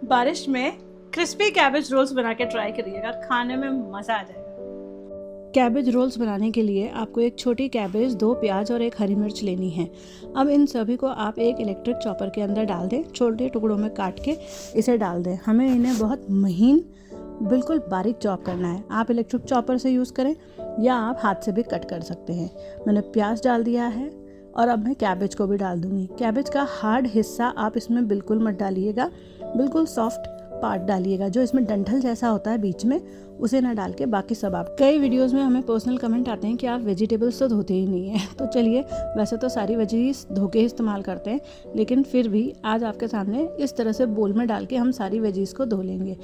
बारिश में crispy cabbage roles बना के ट्राई करिएगा, खाने में मज़ा आ जाएगा। कैबेज रोल्स बनाने के लिए आपको एक छोटी कैबेज, 2 प्याज और 1 हरी मिर्च लेनी है। अब इन सभी को आप एक इलेक्ट्रिक चॉपर के अंदर डाल दें, छोटे टुकड़ों में काट के इसे डाल दें। हमें इन्हें बहुत महीन, बिल्कुल बारीक चॉप करना है। आप इलेक्ट्रिक चॉपर से यूज़ करें या आप हाथ से भी कट कर सकते हैं। मैंने प्याज डाल दिया है और अब मैं कैबेज को भी डाल दूँगी। कैबेज का हार्ड हिस्सा आप इसमें बिल्कुल मत डालिएगा, बिल्कुल सॉफ्ट पार्ट डालिएगा। जो इसमें डंठल जैसा होता है बीच में, उसे ना डाल के बाकी सब आप। कई वीडियोस में हमें पर्सनल कमेंट आते हैं कि आप वेजिटेबल्स तो धोते ही नहीं हैं। तो चलिए, वैसे तो सारी वेजीज धो के इस्तेमाल करते हैं, लेकिन फिर भी आज आपके सामने इस तरह से बोल में डाल के हम सारी वेजीज को धो लेंगे।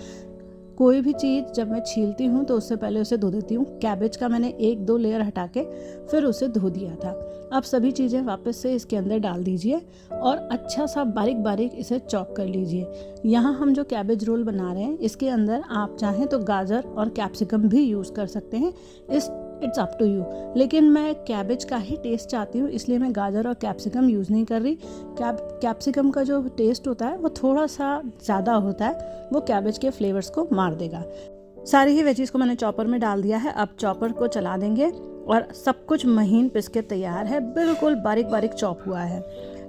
कोई भी चीज़ जब मैं छीलती हूँ तो उससे पहले उसे धो देती हूँ। कैबेज का मैंने 1-2 लेयर हटा के फिर उसे धो दिया था। अब सभी चीज़ें वापस से इसके अंदर डाल दीजिए और अच्छा सा बारीक बारीक इसे चॉप कर लीजिए। यहाँ हम जो कैबेज रोल बना रहे हैं, इसके अंदर आप चाहें तो गाजर और कैप्सिकम भी यूज़ कर सकते हैं। इट्स अप टू यू, लेकिन मैं कैबेज का ही टेस्ट चाहती हूँ, इसलिए मैं गाजर और कैप्सिकम यूज़ नहीं कर रही। कैप्सिकम का जो टेस्ट होता है वो थोड़ा सा ज़्यादा होता है, वो कैबेज के फ्लेवर्स को मार देगा। सारी ही वेजीज को मैंने चॉपर में डाल दिया है। अब चॉपर को चला देंगे और सब कुछ महीन पिस के तैयार है, बिल्कुल बारीक बारीक चॉप हुआ है।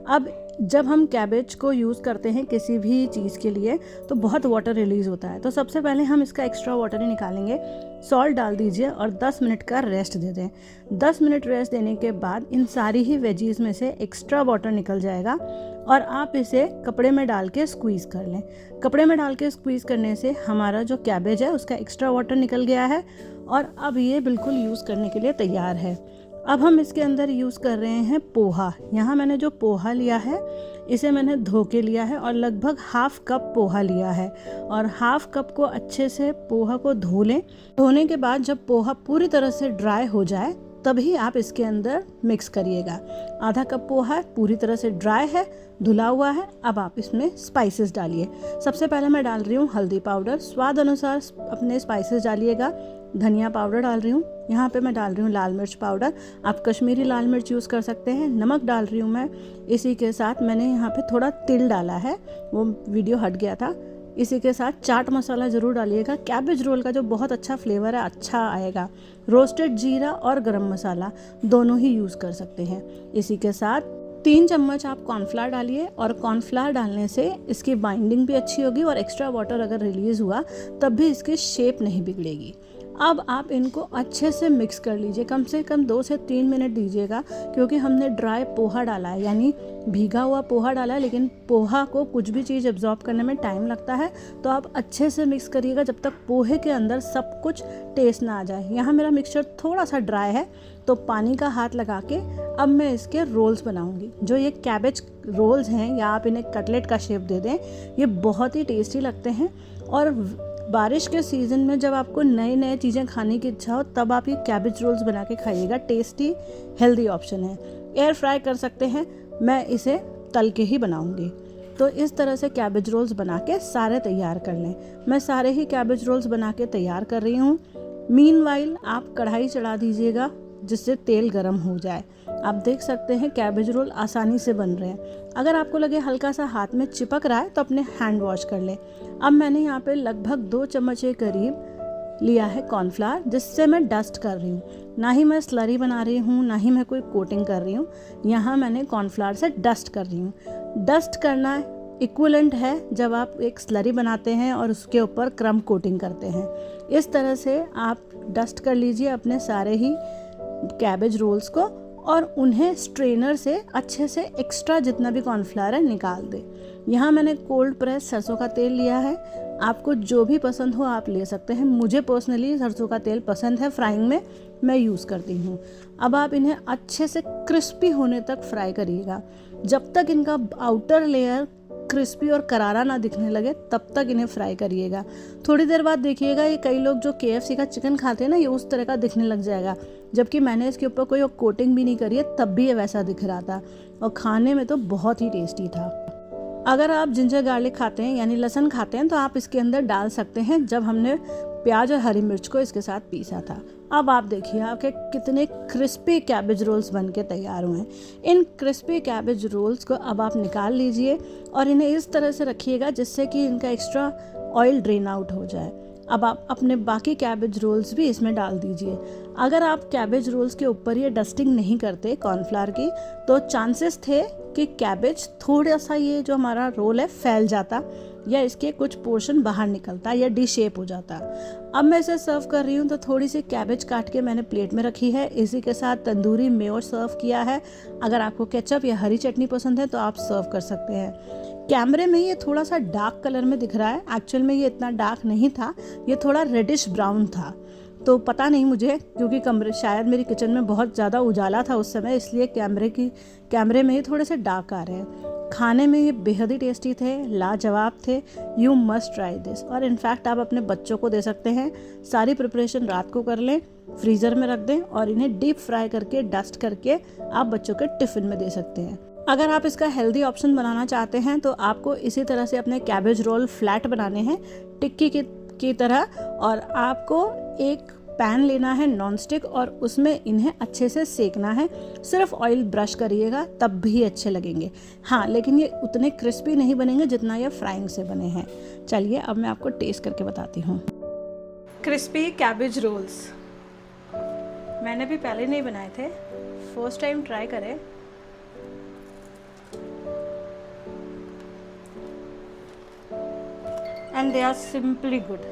अब जब हम कैबेज को यूज़ करते हैं किसी भी चीज़ के लिए तो बहुत वाटर रिलीज़ होता है, तो सबसे पहले हम इसका एक्स्ट्रा वाटर ही निकालेंगे। सॉल्ट डाल दीजिए और 10 मिनट का रेस्ट दे दें। 10 मिनट रेस्ट देने के बाद इन सारी ही वेजीज में से एक्स्ट्रा वाटर निकल जाएगा और आप इसे कपड़े में डाल के स्क्वीज़ कर लें। कपड़े में डाल के स्क्वीज़ करने से हमारा जो कैबेज है उसका एक्स्ट्रा वाटर निकल गया है और अब ये बिल्कुल यूज़ करने के लिए तैयार है। अब हम इसके अंदर यूज़ कर रहे हैं पोहा। यहाँ मैंने जो पोहा लिया है इसे मैंने धो के लिया है और लगभग ½ कप पोहा लिया है और ½ कप को अच्छे से पोहा को धो लें। धोने के बाद जब पोहा पूरी तरह से ड्राई हो जाए तभी आप इसके अंदर मिक्स करिएगा। ½ कप पोहा पूरी तरह से ड्राई है, धुला हुआ है। अब आप इसमें स्पाइसेस डालिए। सबसे पहले मैं डाल रही हूँ हल्दी पाउडर, स्वाद अनुसार अपने स्पाइसेस डालिएगा। धनिया पाउडर डाल रही हूँ, यहाँ पे मैं डाल रही हूँ लाल मिर्च पाउडर, आप कश्मीरी लाल मिर्च यूज़ कर सकते हैं। नमक डाल रही हूँ मैं। इसी के साथ मैंने यहाँ पे थोड़ा तिल डाला है, वो वीडियो हट गया था। इसी के साथ चाट मसाला ज़रूर डालिएगा, कैबेज रोल का जो बहुत अच्छा फ्लेवर है अच्छा आएगा। रोस्टेड जीरा और गरम मसाला दोनों ही यूज़ कर सकते हैं। इसी के साथ 3 चम्मच आप कॉर्नफ्लावर डालिए और कॉर्नफ्लावर डालने से इसकी बाइंडिंग भी अच्छी होगी और एक्स्ट्रा वाटर अगर रिलीज़ हुआ तब भी इसकी शेप नहीं बिगड़ेगी। अब आप इनको अच्छे से मिक्स कर लीजिए, कम से कम 2 से 3 मिनट दीजिएगा, क्योंकि हमने ड्राई पोहा डाला है, यानी भीगा हुआ पोहा डाला है, लेकिन पोहा को कुछ भी चीज़ एब्जॉर्ब करने में टाइम लगता है। तो आप अच्छे से मिक्स करिएगा जब तक पोहे के अंदर सब कुछ टेस्ट ना आ जाए। यहाँ मेरा मिक्सचर थोड़ा सा ड्राई है तो पानी का हाथ लगा के अब मैं इसके रोल्स बनाऊंगी। जो ये कैबेज रोल्स हैं, या आप इन्हें कटलेट का शेप दे दें, ये बहुत ही टेस्टी लगते हैं। और बारिश के सीज़न में जब आपको नए नए चीज़ें खाने की इच्छा हो तब आप ये कैबेज रोल्स बना के खाइएगा। टेस्टी हेल्दी ऑप्शन है। एयर फ्राई कर सकते हैं, मैं इसे तल के ही बनाऊंगी। तो इस तरह से कैबेज रोल्स बना के सारे तैयार कर लें। मैं सारे ही कैबेज रोल्स बना के तैयार कर रही हूँ। मीनवाइल आप कढ़ाई चढ़ा दीजिएगा जिससे तेल गर्म हो जाए। आप देख सकते हैं कैबेज रोल आसानी से बन रहे हैं। अगर आपको लगे हल्का सा हाथ में चिपक रहा है तो अपने हैंड वॉश कर लें। अब मैंने यहाँ पे लगभग 2 चम्मच के करीब लिया है कॉर्नफ्लावर, जिससे मैं डस्ट कर रही हूँ। ना ही मैं स्लरी बना रही हूँ, ना ही मैं कोई कोटिंग कर रही हूँ। यहाँ मैंने कॉर्नफ्लावर से डस्ट कर रही हूँ। डस्ट करना इक्विवेलेंट है जब आप एक स्लरी बनाते हैं और उसके ऊपर क्रम्ब कोटिंग करते हैं। इस तरह से आप डस्ट कर लीजिए अपने सारे ही कैबेज रोल्स को और उन्हें स्ट्रेनर से अच्छे से एक्स्ट्रा जितना भी कॉर्नफ्लावर है निकाल दें। यहाँ मैंने कोल्ड प्रेस सरसों का तेल लिया है। आपको जो भी पसंद हो आप ले सकते हैं। मुझे पर्सनली सरसों का तेल पसंद है, फ्राइंग में मैं यूज़ करती हूँ। अब आप इन्हें अच्छे से क्रिस्पी होने तक फ्राई करिएगा। जब तक इनका आउटर लेयर क्रिस्पी और करारा ना दिखने लगे तब तक इन्हें फ्राई करिएगा। थोड़ी देर बाद देखिएगा ये कई लोग जो KFC का चिकन खाते हैं ना, ये उस तरह का दिखने लग जाएगा, जबकि मैंने इसके ऊपर कोई कोटिंग भी नहीं करी है तब भी ये वैसा दिख रहा था और खाने में तो बहुत ही टेस्टी था। अगर आप जिंजर गार्लिक खाते हैं यानी लहसुन खाते हैं तो आप इसके अंदर डाल सकते हैं, जब हमने प्याज और हरी मिर्च को इसके साथ पीसा था। अब आप देखिए आपके कितने क्रिस्पी कैबेज रोल्स बन के तैयार हुए हैं। इन क्रिस्पी कैबेज रोल्स को अब आप निकाल लीजिए और इन्हें इस तरह से रखिएगा जिससे कि इनका एक्स्ट्रा ऑयल ड्रेन आउट हो जाए। अब आप अपने बाकी कैबेज रोल्स भी इसमें डाल दीजिए। अगर आप कैबेज रोल्स के ऊपर ये डस्टिंग नहीं करते कॉर्नफ्लावर की, तो चांसेस थे कि कैबेज थोड़ा सा ये जो हमारा रोल है फैल जाता या इसके कुछ पोर्शन बाहर निकलता या डी शेप हो जाता। अब मैं इसे सर्व कर रही हूँ तो थोड़ी सी कैबेज काट के मैंने प्लेट में रखी है। इसी के साथ तंदूरी मेयो सर्व किया है। अगर आपको केचप या हरी चटनी पसंद है तो आप सर्व कर सकते हैं। कैमरे में ये थोड़ा सा डार्क कलर में दिख रहा है, एक्चुअल में ये इतना डार्क नहीं था, ये थोड़ा रेडिश ब्राउन था। तो पता नहीं मुझे, क्योंकि कमरे शायद मेरी किचन में बहुत ज़्यादा उजाला था उस समय, इसलिए कैमरे में ये थोड़े से डार्क आ रहे हैं। खाने में ये बेहद ही टेस्टी थे, लाजवाब थे। You must try this. और इनफैक्ट आप अपने बच्चों को दे सकते हैं। सारी प्रिपरेशन रात को कर लें, फ्रीज़र में रख दें और इन्हें डीप फ्राई करके डस्ट करके आप बच्चों के टिफ़िन में दे सकते हैं। अगर आप इसका हेल्दी ऑप्शन बनाना चाहते हैं तो आपको इसी तरह से अपने कैबेज रोल फ्लैट बनाने हैं टिक्की की तरह, और आपको एक पैन लेना है नॉन स्टिक और उसमें इन्हें अच्छे से सेकना है। सिर्फ ऑयल ब्रश करिएगा तब भी अच्छे लगेंगे। हाँ, लेकिन ये उतने क्रिस्पी नहीं बनेंगे जितना ये फ्राइंग से बने हैं। चलिए अब मैं आपको टेस्ट करके बताती हूँ। क्रिस्पी कैबेज रोल्स मैंने भी पहले नहीं बनाए थे, फर्स्ट टाइम ट्राई करें। And they are simply good.